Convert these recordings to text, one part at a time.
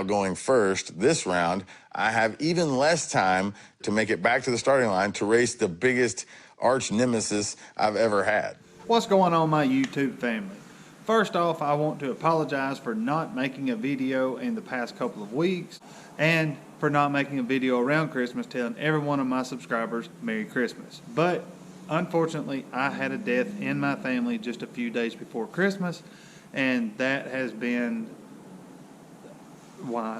Going first this round, I have even less time to make it back to the starting line to race the biggest arch nemesis I've ever had. What's going on, my YouTube family? First off, I want to apologize for not making a video in the past couple of weeks and for not making a video around Christmas telling every one of my subscribers Merry Christmas. But unfortunately, I had a death in my family just a few days before Christmas, and that has been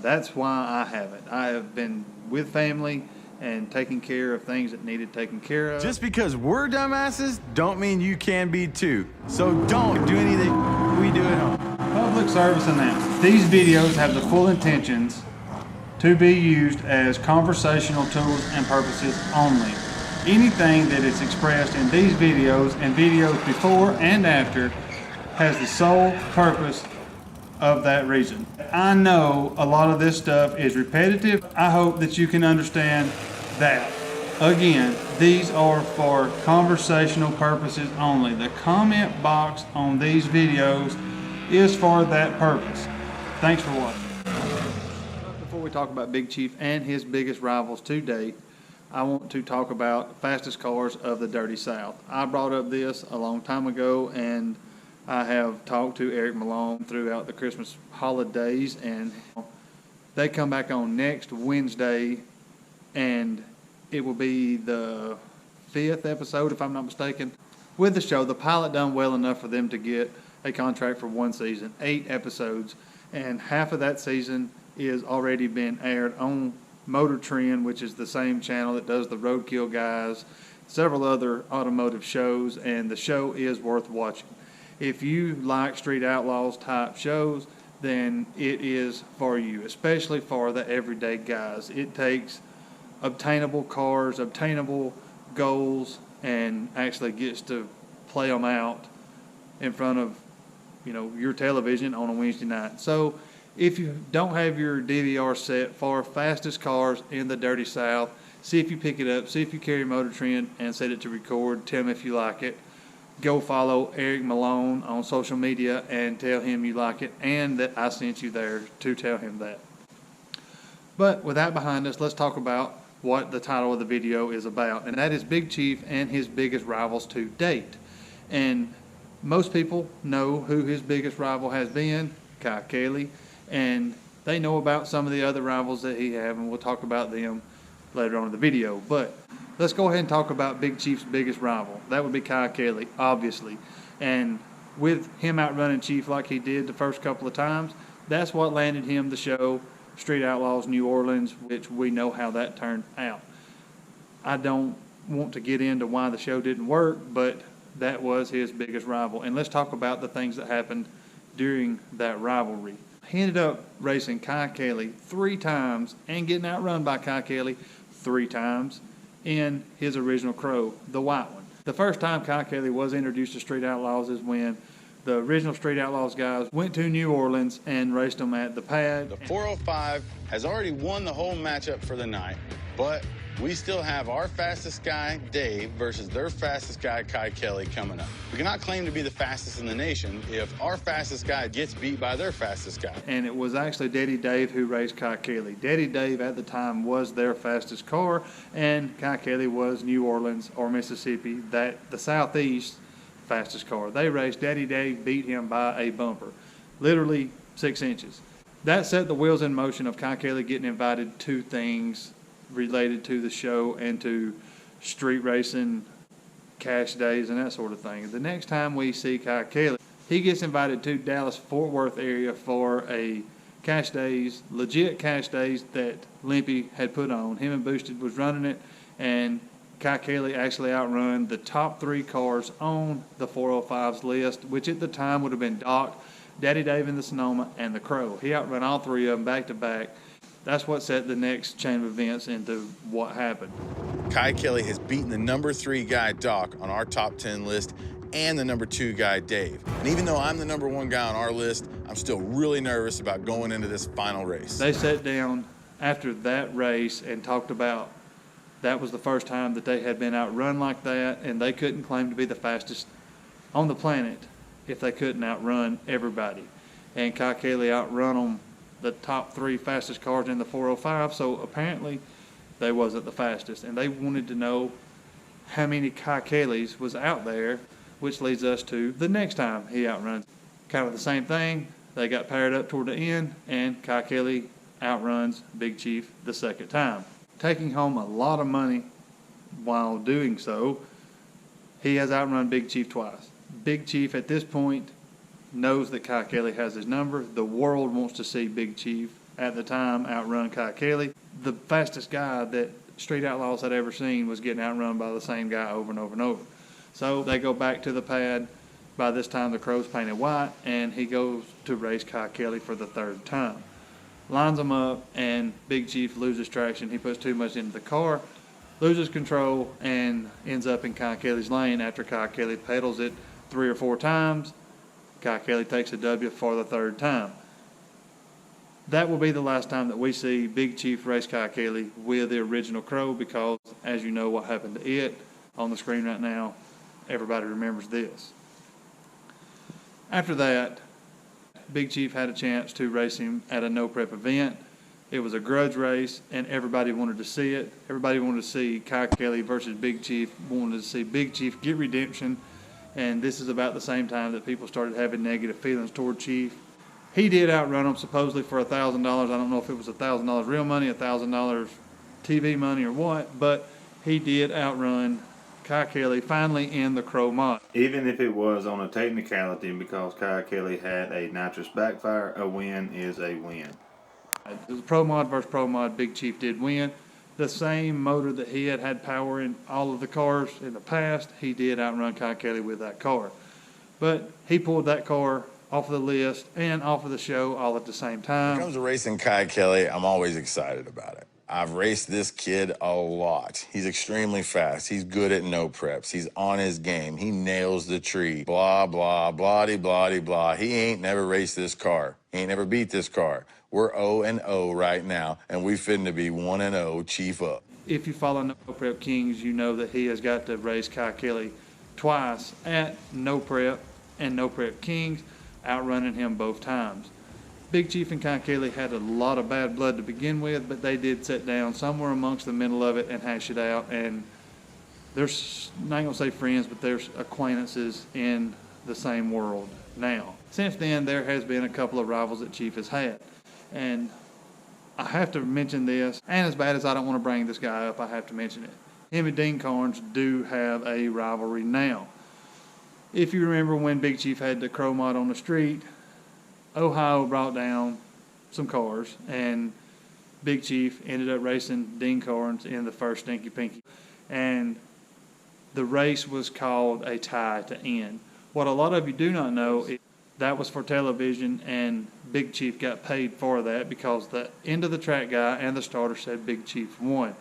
that's why I haven't. I have been with family and taking care of things that needed taken care of. Just because we're dumbasses don't mean you can be too. So don't do anything we do at home. Public service announcement. These videos have the full intentions to be used as conversational tools and purposes only. Anything that is expressed in these videos and videos before and after has the sole purpose of that reason. I know a lot of this stuff is repetitive. I hope that you can understand that. Again, these are for conversational purposes only. The comment box on these videos is for that purpose. Thanks for watching. Before we talk about Big Chief and his biggest rivals to date, I want to talk about fastest cars of the Dirty South. I brought up this a long time ago, and I have talked to Eric Malone throughout the Christmas holidays, and they come back on next Wednesday, and it will be the 5th episode, if I'm not mistaken. With the show, the pilot done well enough for them to get a contract for one season, 8 episodes, and half of that season is already been aired on Motor Trend, which is the same channel that does the Roadkill Guys, several other automotive shows, and the show is worth watching. If you like Street Outlaws type shows, then it is for you, especially for the everyday guys. It takes obtainable cars, obtainable goals, and actually gets to play them out in front of, your television on a Wednesday night. So if you don't have your DVR set for fastest cars in the Dirty South, see if you pick it up, see if you carry Motor Trend and set it to record. Tell me if you like it. Go follow Eric Malone on social media and tell him you like it and that I sent you there to tell him that. But with that behind us, let's talk about what the title of the video is about, and that is Big Chief and his biggest rivals to date. And most people know who his biggest rival has been, Kye Kelley, and they know about some of the other rivals that he has, and we'll talk about them later on in the video. But let's go ahead and talk about Big Chief's biggest rival. That would be Kye Kelley, obviously. And with him outrunning Chief like he did the first couple of times, that's what landed him the show Street Outlaws New Orleans, which we know how that turned out. I don't want to get into why the show didn't work, but that was his biggest rival. And let's talk about the things that happened during that rivalry. He ended up racing Kye Kelley 3 times and getting outrun by Kye Kelley 3 times in his original Crow, the white one. The first time Kye Kelley was introduced to Street Outlaws is when the original Street Outlaws guys went to New Orleans and raced them at the pad. The 405 has already won the whole matchup for the night, but we still have our fastest guy, Dave, versus their fastest guy, Kye Kelley, coming up. We cannot claim to be the fastest in the nation if our fastest guy gets beat by their fastest guy. And it was actually Daddy Dave who raced Kye Kelley. Daddy Dave at the time was their fastest car, and Kye Kelley was New Orleans or Mississippi, the Southeast fastest car. They raced. Daddy Dave beat him by a bumper, literally 6 inches. That set the wheels in motion of Kye Kelley getting invited to things related to the show and to street racing, cash days, and that sort of thing. The next time we see Kye Kelley, he gets invited to Dallas-Fort Worth area for a cash days, legit cash days that Limpy had put on. Him and Boosted was running it, and Kye Kelley actually outrun the top 3 cars on the 405's list, which at the time would have been Doc, Daddy Dave in the Sonoma, and the Crow. He outrun all 3 of them back to back. That's what set the next chain of events into what happened. Kye Kelley has beaten the number 3 guy, Doc, on our top 10 list and the number 2 guy, Dave. And even though I'm the number 1 guy on our list, I'm still really nervous about going into this final race. They sat down after that race and talked about that was the first time that they had been outrun like that, and they couldn't claim to be the fastest on the planet if they couldn't outrun everybody. And Kye Kelley outrun them the top 3 fastest cars in the 405, so apparently they wasn't the fastest. And they wanted to know how many Kye Kelleys was out there, which leads us to the next time he outruns. Kind of the same thing. They got paired up toward the end, and Kye Kelley outruns Big Chief the second time, taking home a lot of money while doing so. He has outrun Big Chief twice. Big Chief at this point knows that Kye Kelley has his number. The world wants to see Big Chief at the time outrun Kye Kelley. The fastest guy that Street Outlaws had ever seen was getting outrun by the same guy over and over and over. So they go back to the pad. By this time the crow's painted white, and he goes to race Kye Kelley for the 3rd time. Lines him up, and Big Chief loses traction. He puts too much into the car, loses control, and ends up in Kye Kelley's lane after Kye Kelley pedals it 3 or 4 times. Kye Kelley takes a W for the 3rd time. That will be the last time that we see Big Chief race Kye Kelley with the original Crow, because as you know what happened to it on the screen right now, everybody remembers this. After that, Big Chief had a chance to race him at a no-prep event. It was a grudge race, and everybody wanted to see it. Everybody wanted to see Kye Kelley versus Big Chief, wanted to see Big Chief get redemption, and this is about the same time that people started having negative feelings toward Chief. He did outrun him supposedly for $1,000. I don't know if it was $1,000 real money, $1,000 TV money, or what, but he did outrun Kye Kelley finally in the Crow mod. Even if it was on a technicality, because Kye Kelley had a nitrous backfire, a win is a win. It was Pro mod versus Pro mod. Big Chief did win. The same motor that he had power in all of the cars in the past, he did outrun Kye Kelley with that car. But he pulled that car off of the list and off of the show all at the same time. When it comes to racing Kye Kelley, I'm always excited about it. I've raced this kid a lot. He's extremely fast. He's good at no preps. He's on his game. He nails the tree. Blah, blah, blah-de, blah-de, blah. He ain't never raced this car. He ain't never beat this car. We're 0-0 right now, and we finna be 1-0 Chief up. If you follow No Prep Kings, you know that he has got to race Kye Kelley twice at No Prep and No Prep Kings, outrunning him both times. Big Chief and Kye Kelley had a lot of bad blood to begin with, but they did sit down somewhere amongst the middle of it and hash it out. And there's, I ain't gonna say friends, but there's acquaintances in the same world now. Since then, there has been a couple of rivals that Chief has had. And I have to mention this, and as bad as I don't want to bring this guy up, I have to mention it. Him and Dean Carnes do have a rivalry now. If you remember when Big Chief had the Crow mod on the street, Ohio brought down some cars, and Big Chief ended up racing Dean Carnes in the first Stinky Pinky. And the race was called a tie to end. What a lot of you do not know is that was for television, and Big Chief got paid for that because the end of the track guy and the starter said Big Chief won.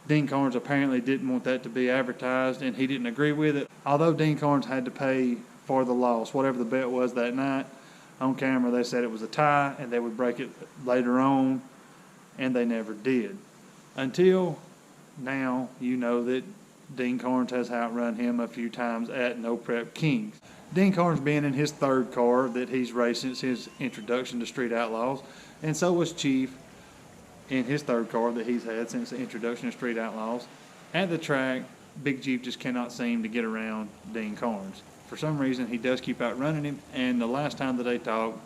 Dean Carnes apparently didn't want that to be advertised, and he didn't agree with it. Although Dean Carnes had to pay for the loss, whatever the bet was that night, on camera they said it was a tie and they would break it later on, and they never did. Until now, you know that Dean Carnes has outrun him a few times at No Prep Kings. Dean Carnes being in his 3rd car that he's raced since his introduction to Street Outlaws, and so was Chief in his 3rd car that he's had since the introduction to Street Outlaws. At the track, Big Chief just cannot seem to get around Dean Carnes. For some reason, he does keep outrunning him, and the last time that they talked,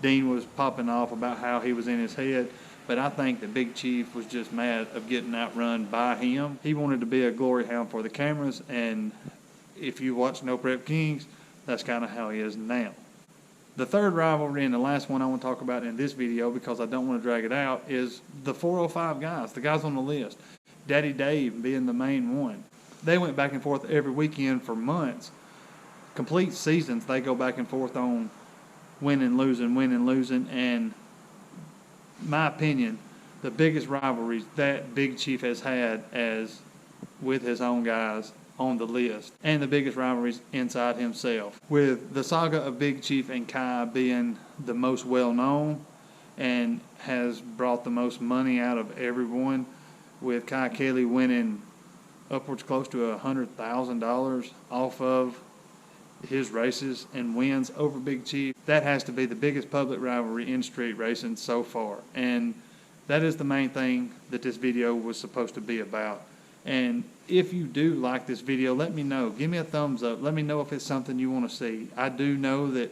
Dean was popping off about how he was in his head, but I think that Big Chief was just mad of getting outrun by him. He wanted to be a glory hound for the cameras, and if you watch No Prep Kings, that's kind of how he is now. The 3rd rivalry, and the last one I want to talk about in this video because I don't want to drag it out, is the 405 guys, the guys on the list. Daddy Dave being the main one. They went back and forth every weekend for months. Complete seasons, they go back and forth on winning, losing, and my opinion, the biggest rivalries that Big Chief has had as with his own guys on the list, and the biggest rivalries inside himself. With the saga of Big Chief and Kye being the most well-known and has brought the most money out of everyone, with Kye Kelley winning upwards close to $100,000 off of his races and wins over Big Chief. That has to be the biggest public rivalry in street racing so far. And that is the main thing that this video was supposed to be about. And if you do like this video, let me know. Give me a thumbs up. Let me know if it's something you want to see. I do know that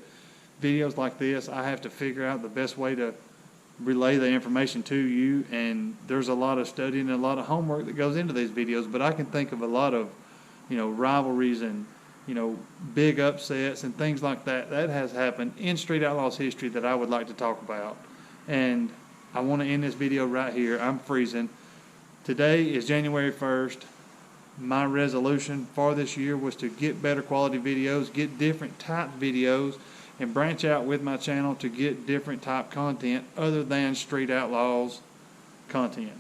videos like this, I have to figure out the best way to relay the information to you, and there's a lot of studying and a lot of homework that goes into these videos, but I can think of a lot of, rivalries and, big upsets and things like that has happened in Street Outlaws history that I would like to talk about. And I want to end this video right here. I'm freezing. Today is January 1st. My resolution for this year was to get better quality videos, get different type videos, and branch out with my channel to get different type content other than Street Outlaws content.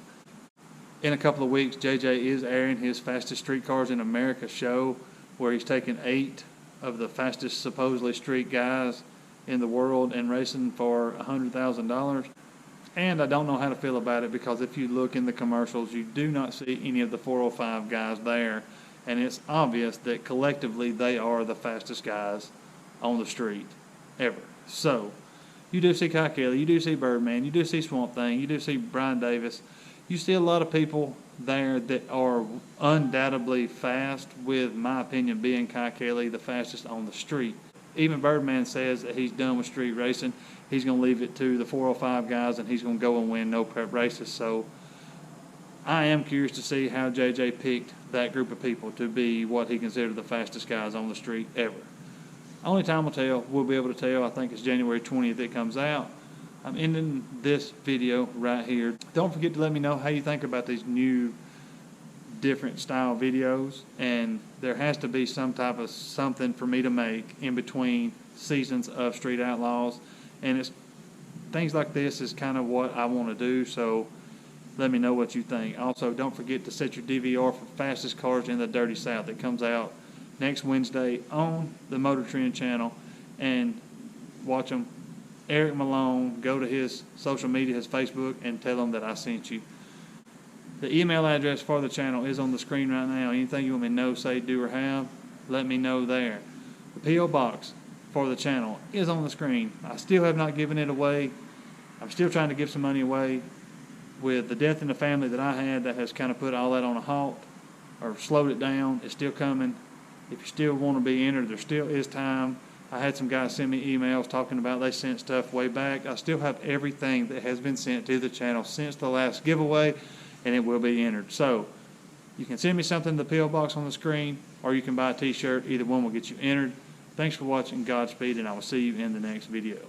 In a couple of weeks, JJ is airing his Fastest Street Cars in America show, where he's taking 8 of the fastest supposedly street guys in the world and racing for $100,000. And I don't know how to feel about it, because if you look in the commercials, you do not see any of the 405 guys there, and it's obvious that collectively they are the fastest guys on the street ever. So you do see Kye Kelley, you do see Birdman, you do see Swamp Thing, you do see Brian Davis. You see a lot of people there that are undoubtedly fast, with my opinion being Kye Kelley the fastest on the street. Even Birdman says that he's done with street racing. He's going to leave it to the 405 guys, and he's going to go and win no prep races. So I am curious to see how JJ picked that group of people to be what he considered the fastest guys on the street ever. Only time will tell. We'll be able to tell. I think it's January 20th it comes out. I'm ending this video right here. Don't forget to let me know how you think about these new different style videos, and there has to be some type of something for me to make in between seasons of Street Outlaws, and it's things like this is kind of what I want to do, so let me know what you think. Also, don't forget to set your DVR for Fastest Cars in the Dirty South. It comes out next Wednesday on the Motor Trend channel, and watch them. Eric Malone, go to his social media, his Facebook, and tell him that I sent you. The email address for the channel is on the screen right now. Anything you want me to know, say, do, or have, let me know there. The P.O. Box for the channel is on the screen. I still have not given it away. I'm still trying to give some money away. With the death in the family that I had, that has kind of put all that on a halt or slowed it down. It's still coming. If you still want to be entered, there still is time. I had some guys send me emails talking about they sent stuff way back. I still have everything that has been sent to the channel since the last giveaway, and it will be entered. So you can send me something in the P.O. Box on the screen, or you can buy a t-shirt. Either one will get you entered. Thanks for watching. Godspeed, and I will see you in the next video.